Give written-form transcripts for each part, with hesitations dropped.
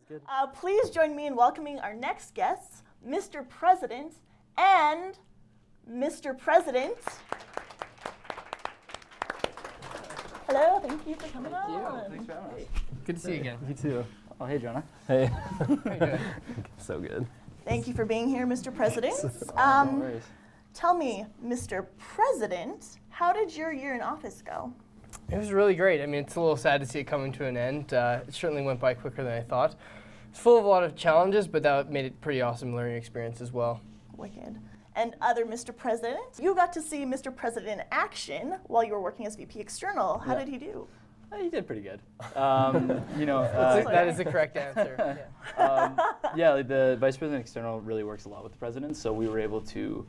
good. Please join me in welcoming our next guests, Mr. President and Mr. President. Hello, thank you for coming on. Thanks for having us. Good to see you again. You too. Oh, hey, Jonah. Hey. How you doing? So good. Thank you for being here, Mr. President. No worries. Tell me, Mr. President, how did your year in office go? It was really great. I mean, it's a little sad to see it coming to an end. It certainly went by quicker than I thought. It's full of a lot of challenges, but that made it a pretty awesome learning experience as well. Wicked. And other Mr. President, you got to see Mr. President in action while you were working as VP External. How did he do? He did pretty good. That is the correct answer. The Vice President External really works a lot with the President, so we were able to,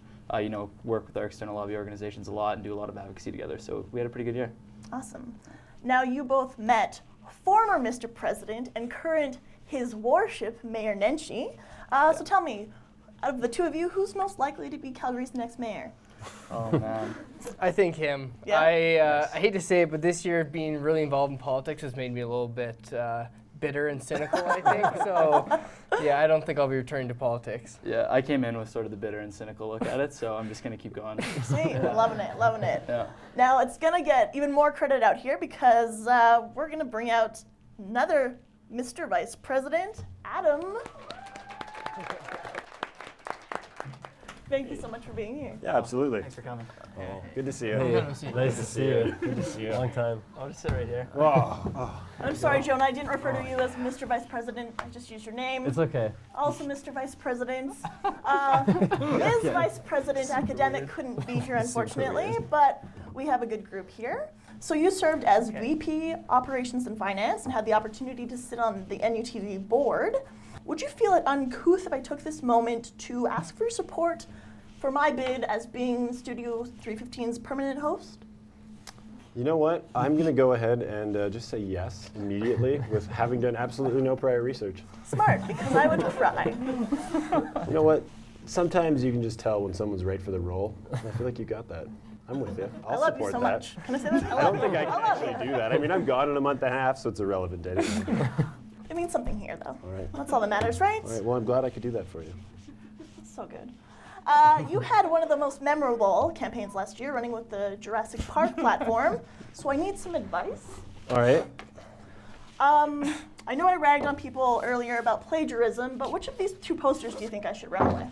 work with our external lobby organizations a lot and do a lot of advocacy together, so we had a pretty good year. Awesome. Now you both met former Mr. President and current His Worship Mayor Nenshi. So tell me, out of the two of you, who's most likely to be Calgary's next mayor? Oh, man. I think him. Yeah? I hate to say it, but this year being really involved in politics has made me a little bit bitter and cynical, I think. So, I don't think I'll be returning to politics. Yeah, I came in with sort of the bitter and cynical look at it, so I'm just going to keep going. Sweet, loving it. Yeah. Now it's going to get even more credit out here because we're going to bring out another Mr. Vice President, Adam. Thank you so much for being here. Yeah, absolutely. Thanks for coming. Oh, good to see you. Hey, Nice to see you. Good to see you. Long time. I'll just sit right here. I'm sorry, Jonah, I didn't refer to you as Mr. Vice President. I just used your name. It's okay. Also, Mr. Vice President. Ms. Vice President Academic couldn't be here, unfortunately, but we have a good group here. So you served as VP Operations and Finance and had the opportunity to sit on the NUTV board. Would you feel it uncouth if I took this moment to ask for your support for my bid as being Studio 315's permanent host? You know what? I'm going to go ahead and just say yes immediately with having done absolutely no prior research. Smart, because I would cry. You know what? Sometimes you can just tell when someone's right for the role. And I feel like you got that. I'm with you. I I'll love you support so that. much. Can I say that? I don't think I can actually do that. I mean, I'm gone in a month and a half, so it's irrelevant anyway. It means something here, though. All right. That's all that matters, right? All right. Well, I'm glad I could do that for you. So good. You had one of the most memorable campaigns last year, running with the Jurassic Park platform. So I need some advice. All right. I know I ragged on people earlier about plagiarism, but which of these two posters do you think I should run with?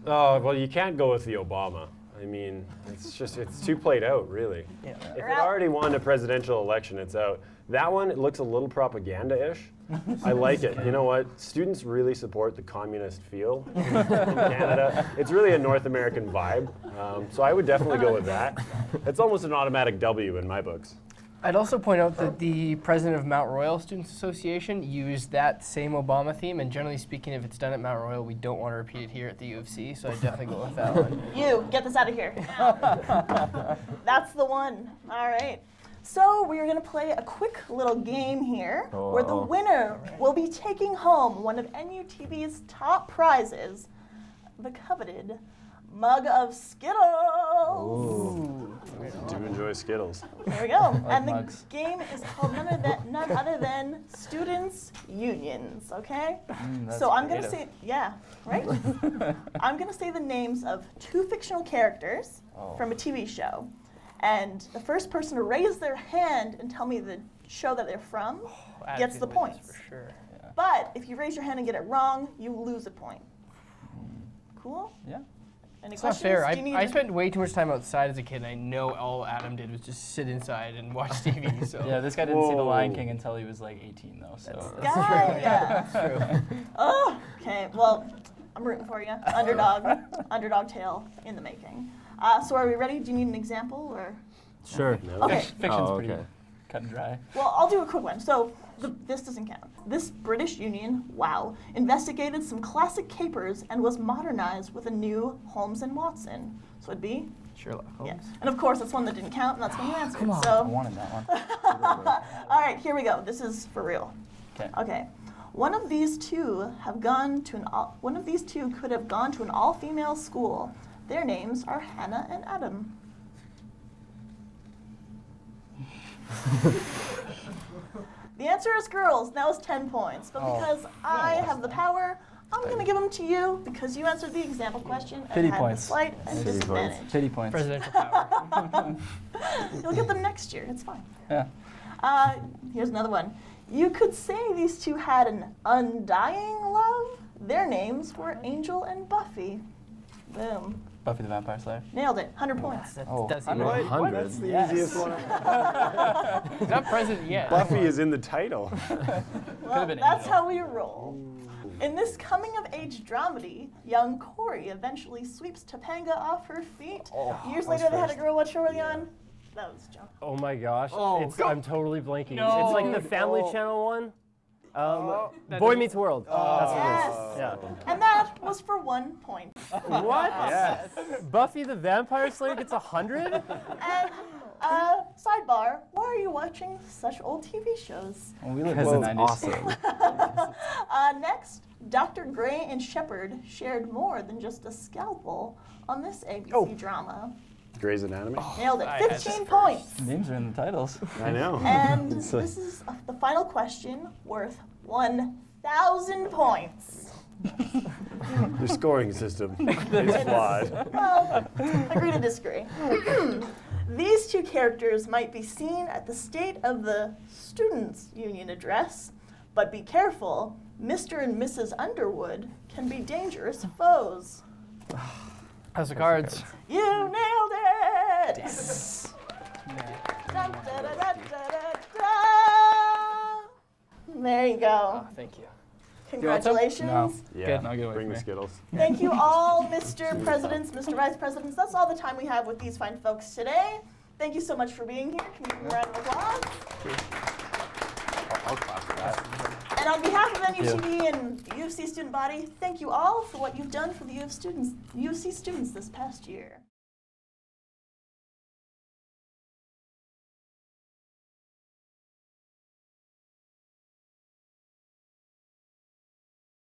Oh, well, you can't go with the Obama. I mean, it's too played out, really. Yeah. If it already won a presidential election, it's out. That one, it looks a little propaganda-ish. I like it. You know what? Students really support the communist feel in Canada. It's really a North American vibe. So I would definitely go with that. It's almost an automatic W in my books. I'd also point out that the president of Mount Royal Students Association used that same Obama theme, and generally speaking, if it's done at Mount Royal, we don't want to repeat it here at the U of C, so I'd definitely go with that one. You, get this out of here. That's the one. All right. So we're going to play a quick little game here where the winner will be taking home one of NUTV's top prizes, the coveted mug of Skittles. Ooh. I do enjoy Skittles. There we go. And the mugs. game is called none other than Students Unions, okay? So I'm going to say, right? I'm going to say the names of two fictional characters from a TV show. And the first person to raise their hand and tell me the show that they're from gets the points. For sure. Yeah. But if you raise your hand and get it wrong, you lose a point. Cool? Yeah. Any It's not questions? fair. Do you need I spent way too much time outside as a kid, and I know all Adam did was just sit inside and watch TV. So Yeah, this guy didn't see The Lion Whoa. King until he was like 18, though. So Guy, yeah. that's true. Oh, okay. Well, I'm rooting for you. Underdog tale in the making. So are we ready? Do you need an example or? Sure. No? Okay. fiction's pretty okay. cut and dry. Well, I'll do a quick one. So this doesn't count. This British Union, investigated some classic capers and was modernized with a new Holmes and Watson. So it'd be, Sherlock Holmes. yeah. And of course, that's one that didn't count, and that's when you answered. Come on. I So, wanted that one. all right, here we go. This is for real. Okay. Okay. One of these two could have gone to an all-female school. Their names are Hannah and Adam. The answer is girls. That was 10 points. But because I have the power, I'm going to give them to you because you answered the example question and Pity had points. the slight and disadvantage. Pity points. Presidential power. You'll get them next year. It's fine. Yeah. Here's another one. You could say these two had an undying love. Their names were Angel and Buffy. Boom. Buffy the Vampire Slayer. Nailed it. 100 points. That Oh, does seem 100. right. 100. That's the Yes. easiest one. Not president yet. Buffy is in the title. Well, been that's Angel. how we roll. In this coming-of-age dramedy, young Corey eventually sweeps Topanga off her feet. Years later, they had a girl. What show were they on? That was John. Oh my gosh. Oh, I'm totally blanking. No. It's like the Family Channel one. Boy Meets World. That's what it Yes. is. Yeah. And that was for 1 point. What? Yes. Buffy the Vampire Slayer gets 100? And sidebar, why are you watching such old TV shows? Well, we live in the 90s. Awesome. Next, Dr. Gray and Shepard shared more than just a scalpel on this ABC drama. Grey's Anatomy. Nailed it. I had 15 points. Names are in the titles. I know. And It's like- this is the final question worth 1,000 points. Your scoring system is flawed. Well, agree to disagree. These two characters might be seen at the State of the Students' Union address, but be careful, Mr. and Mrs. Underwood can be dangerous foes. House of Cards. You nailed it! Yes. Dun, da, da, da, da, da, da. There you go. Oh, thank you. Congratulations. No. Yeah. Good, no, get away Bring from the me. Skittles. Thank you all, Mr. Presidents, Mr. Vice Presidents. That's all the time we have with these fine folks today. Thank you so much for being here. Can you give them a round of applause? I'll clap for that. And on behalf of NUTV and the U of C student body, thank you all for what you've done for the U of C students this past year.